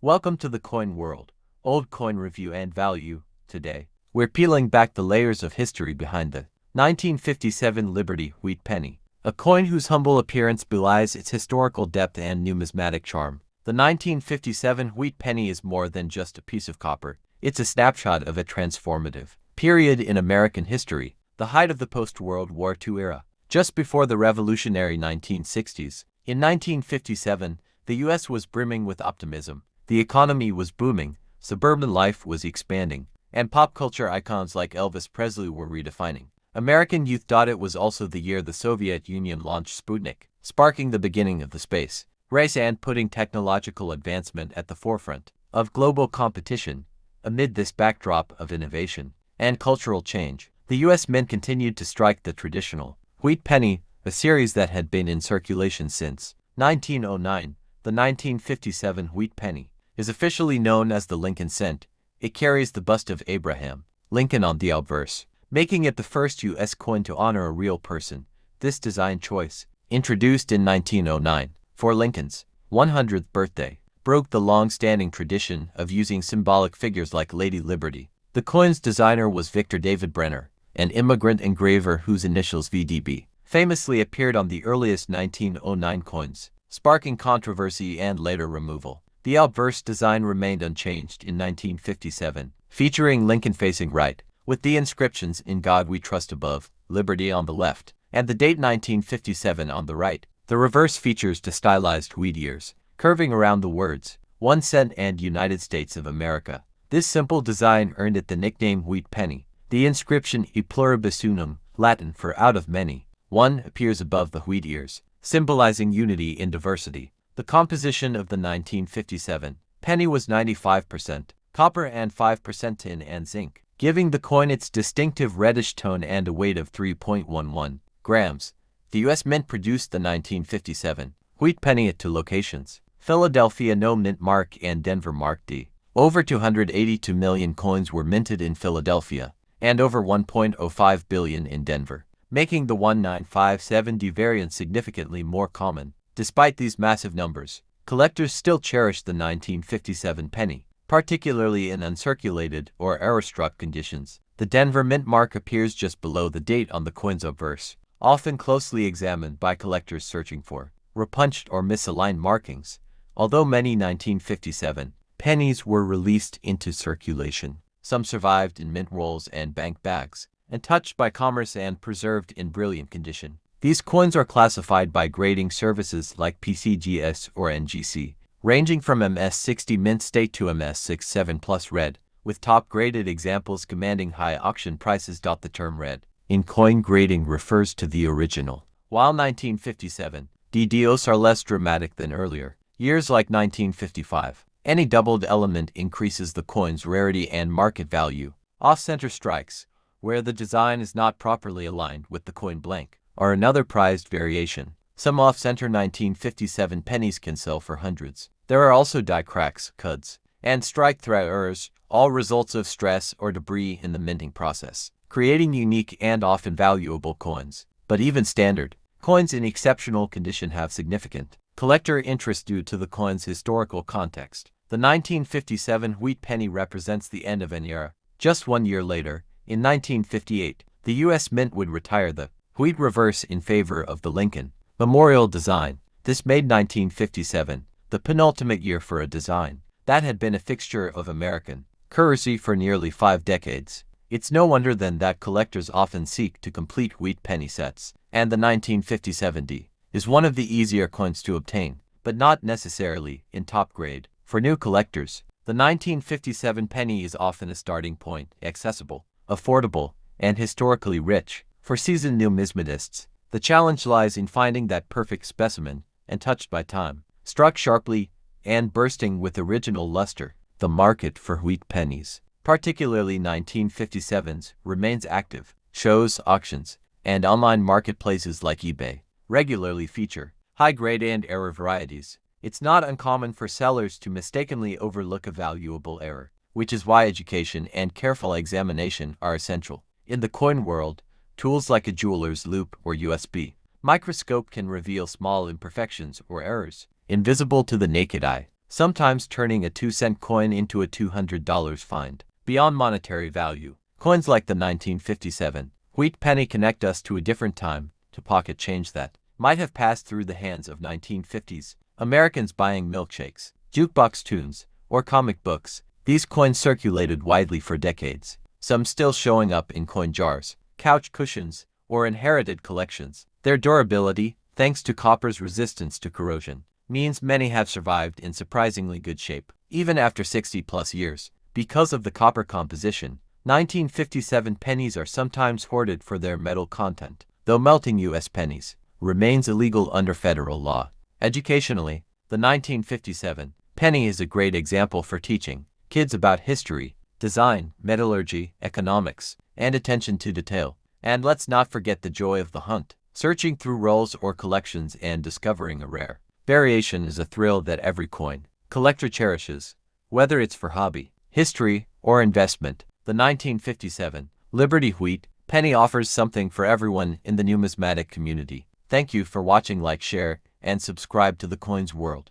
Welcome to the coin world, old coin review and value. Today, we're peeling back the layers of history behind the 1957 Liberty Wheat Penny, a coin whose humble appearance belies its historical depth and numismatic charm. The 1957 Wheat Penny is more than just a piece of copper. It's a snapshot of a transformative period in American history, the height of the post-World War II era, just before the revolutionary 1960s. In 1957, the U.S. was brimming with optimism. The economy was booming, suburban life was expanding, and pop culture icons like Elvis Presley were redefining American youth. It was also the year the Soviet Union launched Sputnik, sparking the beginning of the space race and putting technological advancement at the forefront of global competition. Amid this backdrop of innovation and cultural change, the U.S. Mint continued to strike the traditional Wheat Penny, a series that had been in circulation since 1909. The 1957 Wheat Penny is officially known as the Lincoln Cent. It carries the bust of Abraham Lincoln on the obverse, making it the first U.S. coin to honor a real person. This design choice, introduced in 1909 for Lincoln's 100th birthday, broke the long-standing tradition of using symbolic figures like Lady Liberty. The coin's designer was Victor David Brenner, an immigrant engraver whose initials VDB famously appeared on the earliest 1909 coins, sparking controversy and later removal. The obverse design remained unchanged in 1957, featuring Lincoln facing right, with the inscriptions "In God We Trust" above, "Liberty" on the left, and the date 1957 on the right. The reverse features the stylized wheat ears, curving around the words 1 cent and United States of America. This simple design earned it the nickname Wheat Penny. The inscription "E pluribus unum," Latin for "out of many," one appears above the wheat ears, symbolizing unity in diversity. The composition of the 1957 penny was 95% copper and 5% tin and zinc, giving the coin its distinctive reddish tone and a weight of 3.11 grams. The U.S. Mint produced the 1957 Wheat Penny at two locations: Philadelphia No Mint Mark and Denver Mark D. Over 282 million coins were minted in Philadelphia, and over 1.05 billion in Denver, making the 1957 variant significantly more common. Despite these massive numbers, collectors still cherish the 1957 penny, particularly in uncirculated or error-struck conditions. The Denver Mint mark appears just below the date on the coin's obverse, often closely examined by collectors searching for repunched or misaligned markings. Although many 1957 pennies were released into circulation, some survived in mint rolls and bank bags, untouched by commerce and preserved in brilliant condition. These coins are classified by grading services like PCGS or NGC, ranging from MS60 mint state to MS67 plus red, with top-graded examples commanding high auction prices. The term red in coin grading refers to the original, while 1957 DDOs are less dramatic than earlier years like 1955. Any doubled element increases the coin's rarity and market value. Off-center strikes, where the design is not properly aligned with the coin blank, are another prized variation. Some off-center 1957 pennies can sell for hundreds. There are also die cracks, cuds, and strike-through errors, all results of stress or debris in the minting process, creating unique and often valuable coins. But even standard coins in exceptional condition have significant collector interest due to the coin's historical context. The 1957 Wheat Penny represents the end of an era. Just 1 year later, in 1958, the U.S. Mint would retire the wheat reverse in favor of the Lincoln Memorial design. This made 1957 the penultimate year for a design that had been a fixture of American currency for nearly 5 decades. It's no wonder then that collectors often seek to complete wheat penny sets, and the 1957 D is one of the easier coins to obtain, but not necessarily in top grade. For new collectors, the 1957 penny is often a starting point, accessible, affordable, and historically rich. For seasoned numismatists, the challenge lies in finding that perfect specimen, untouched by time, struck sharply, and bursting with original luster. The market for wheat pennies, particularly 1957s, remains active. Shows, auctions, and online marketplaces like eBay regularly feature high-grade and error varieties. It's not uncommon for sellers to mistakenly overlook a valuable error, which is why education and careful examination are essential. In the coin world, tools like a jeweler's loupe or USB microscope can reveal small imperfections or errors invisible to the naked eye. sometimes turning a 2-cent coin into a $200 find. Beyond monetary value, coins like the 1957 wheat penny connect us to a different time, to pocket change that might have passed through the hands of 1950s Americans buying milkshakes, jukebox tunes, or comic books. These coins circulated widely for decades, some still showing up in coin jars, couch cushions, or inherited collections. Their durability, thanks to copper's resistance to corrosion, means many have survived in surprisingly good shape, even after 60-plus years. Because of the copper composition, 1957 pennies are sometimes hoarded for their metal content, though melting U.S. pennies remains illegal under federal law. Educationally, the 1957 penny is a great example for teaching kids about history, design, metallurgy, economics, and attention to detail. And let's not forget the joy of the hunt. Searching through rolls or collections and discovering a rare variation is a thrill that every coin collector cherishes. Whether it's for hobby, history, or investment, the 1957 Liberty Wheat penny offers something for everyone in the numismatic community. Thank you for watching. Like, share, and subscribe to the Coins World.